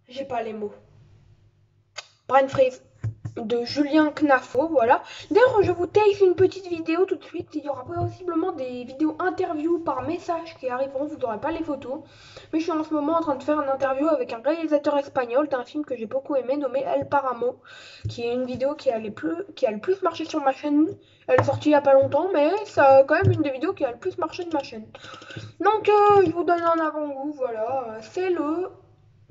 J'ai pas les mots. Brain freeze de Julien Knafo, voilà. D'ailleurs, je vous tape une petite vidéo tout de suite. Il y aura possiblement des vidéos interviews par message qui arriveront. Vous n'aurez pas les photos. Mais je suis en ce moment en train de faire une interview avec un réalisateur espagnol d'un film que j'ai beaucoup aimé nommé El Paramo, qui est une vidéo qui a le plus marché sur ma chaîne. Elle est sortie il y a pas longtemps, mais c'est quand même une des vidéos qui a le plus marché de ma chaîne. Donc, je vous donne un avant-goût, voilà. C'est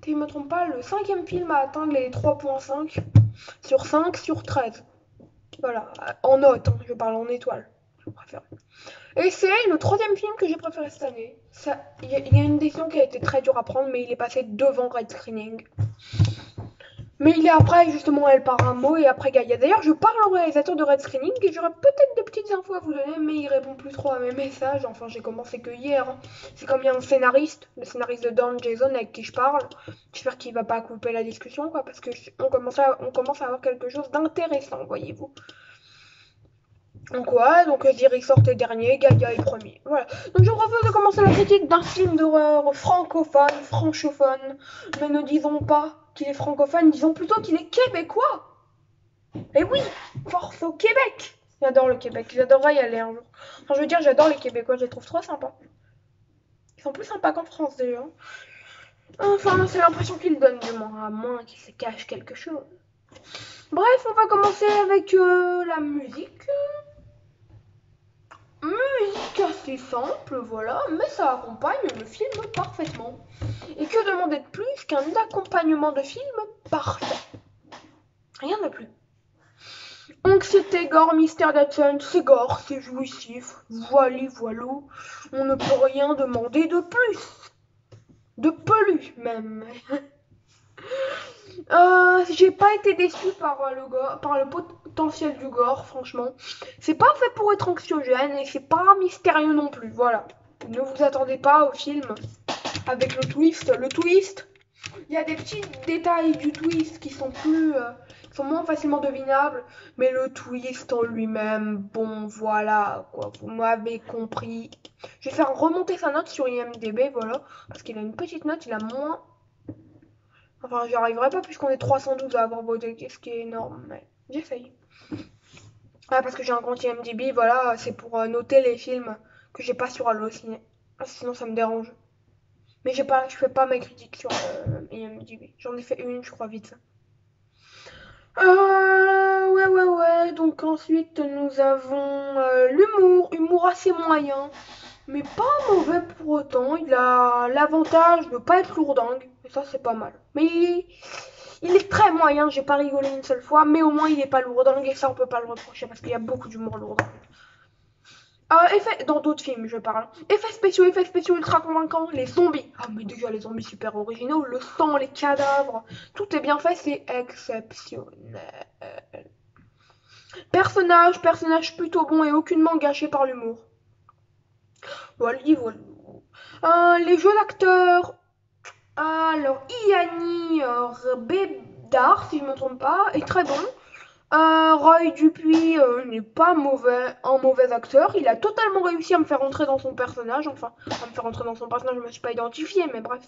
si je me trompe pas, le cinquième film à atteindre les 3,5 sur 5 sur 13. Voilà, en note, hein, je parle en étoiles. Je préfère. Et c'est le troisième film que j'ai préféré cette année. Il y a une décision qui a été très dure à prendre, mais il est passé devant Red Screening. Mais il est après justement El Paramo et après Gaïa. D'ailleurs, je parle au réalisateur de Red Screening et j'aurais peut-être des petites infos à vous donner, mais il répond plus trop à mes messages. Enfin, j'ai commencé que hier, hein. C'est comme il y a un scénariste, le scénariste de Don Jason avec qui je parle. J'espère qu'il va pas couper la discussion, quoi, parce que on commence à avoir quelque chose d'intéressant, voyez-vous. Donc ouais, donc Ziri sortait dernier, Gaïa est premier. Voilà. Donc je vous propose de commencer la critique d'un film d'horreur francophone. Mais ne disons pas qu'il est francophone, disons plutôt qu'il est québécois. Et oui, force au Québec. J'adore le Québec, j'adorerais y aller un jour. Enfin, je veux dire, j'adore les Québécois, je les trouve trop sympas. Ils sont plus sympas qu'en France déjà. Enfin, c'est l'impression qu'ils donnent du moins, à moins qu'ils se cachent quelque chose. Bref, on va commencer avec la musique. Musique assez simple, voilà, mais ça accompagne le film parfaitement. Et que demander de plus qu'un accompagnement de film parfait? Rien de plus. Anxiété, gore, mystère d'attente, c'est gore, c'est jouissif, voilà, voilà. On ne peut rien demander de plus. De plus, même. J'ai pas été déçue par le potentiel du gore, franchement. C'est pas fait pour être anxiogène et c'est pas mystérieux non plus, voilà. Ne vous attendez pas au film avec le twist. Le twist, il y a des petits détails du twist qui sont moins facilement devinables, mais le twist en lui-même, bon, voilà, quoi, vous m'avez compris. Je vais faire remonter sa note sur IMDb, voilà, parce qu'il a une petite note, il a moins. Enfin, j'y arriverai pas puisqu'on est 312 à avoir voté, ce qui est énorme, mais j'essaye. Ah, parce que j'ai un compte IMDb, voilà, c'est pour noter les films que j'ai pas sur Allociné. Sinon, ça me dérange. Mais je fais pas mes critiques sur IMDb. J'en ai fait une, je crois, vite. Ouais. Donc ensuite, nous avons humour assez moyen, mais pas mauvais pour autant. Il a l'avantage de pas être lourdingue, et ça, c'est pas mal. Mais il est très moyen, j'ai pas rigolé une seule fois, mais au moins il est pas lourdingue, et ça, on peut pas le reprocher, parce qu'il y a beaucoup d'humour lourdingue. Dans d'autres films, je parle. Effets spéciaux ultra convaincants. Les zombies. Ah, mais déjà, les zombies super originaux. Le sang, les cadavres. Tout est bien fait, c'est exceptionnel. Personnage plutôt bon et aucunement gâché par l'humour. Voilà, voilà. Les jeux d'acteurs. Alors, Iani Bédard, si je ne me trompe pas, est très bon. Roy Dupuis n'est pas un mauvais acteur. Il a totalement réussi à me faire entrer dans son personnage. Enfin, à me faire entrer dans son personnage, je ne me suis pas identifiée, mais bref.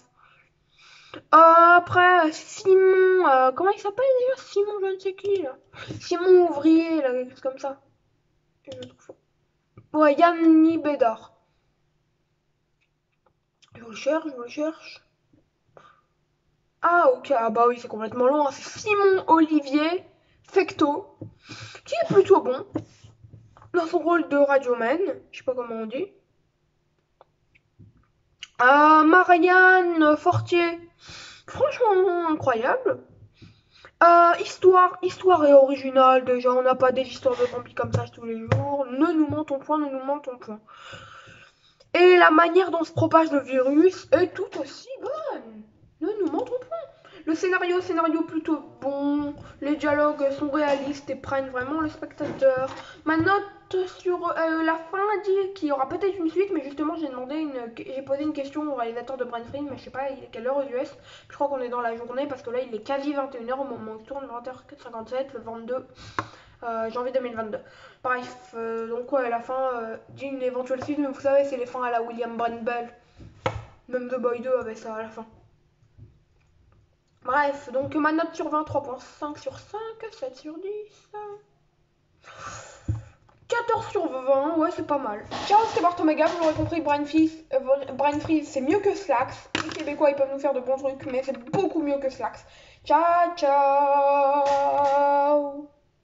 Après, Simon, comment il s'appelle déjà? Simon, je ne sais qui, là. Simon Ouvrier, là, quelque chose comme ça. Je trouve. Ouais, Yanni Bédard. Je le cherche, je le cherche. Ah, ok, ah bah oui, c'est complètement loin. C'est Simon Olivier Fecteau, qui est plutôt bon dans son rôle de radioman. Je sais pas comment on dit. Marianne Fortier, franchement incroyable. Histoire est originale déjà, on n'a pas des histoires de zombies comme ça tous les jours. Ne nous mentons point, ne nous mentons point. Et la manière dont se propage le virus est tout aussi bonne. Ne nous mentons point. Scénario plutôt bon. Les dialogues sont réalistes et prennent vraiment le spectateur. Ma note sur la fin dit qu'il y aura peut-être une suite, mais justement j'ai posé une question au réalisateur de Brain Freeze, mais je sais pas il est quelle heure aux US. Je crois qu'on est dans la journée parce que là il est quasi 21h au moment où il tourne, 20h57 le 22 janvier 2022. Bref, donc ouais, à la fin dit une éventuelle suite, mais vous savez, c'est les fins à la William Brandbell. Même The Boy 2 avait ça à la fin. Bref, donc ma note sur 20, 3,5 sur 5, 7 sur 10. 14 sur 20, ouais, c'est pas mal. Ciao, c'était Bartomega, vous l'aurez compris, Brain Freeze, c'est mieux que Slacks. Les Québécois, ils peuvent nous faire de bons trucs, mais c'est beaucoup mieux que Slacks. Ciao, ciao.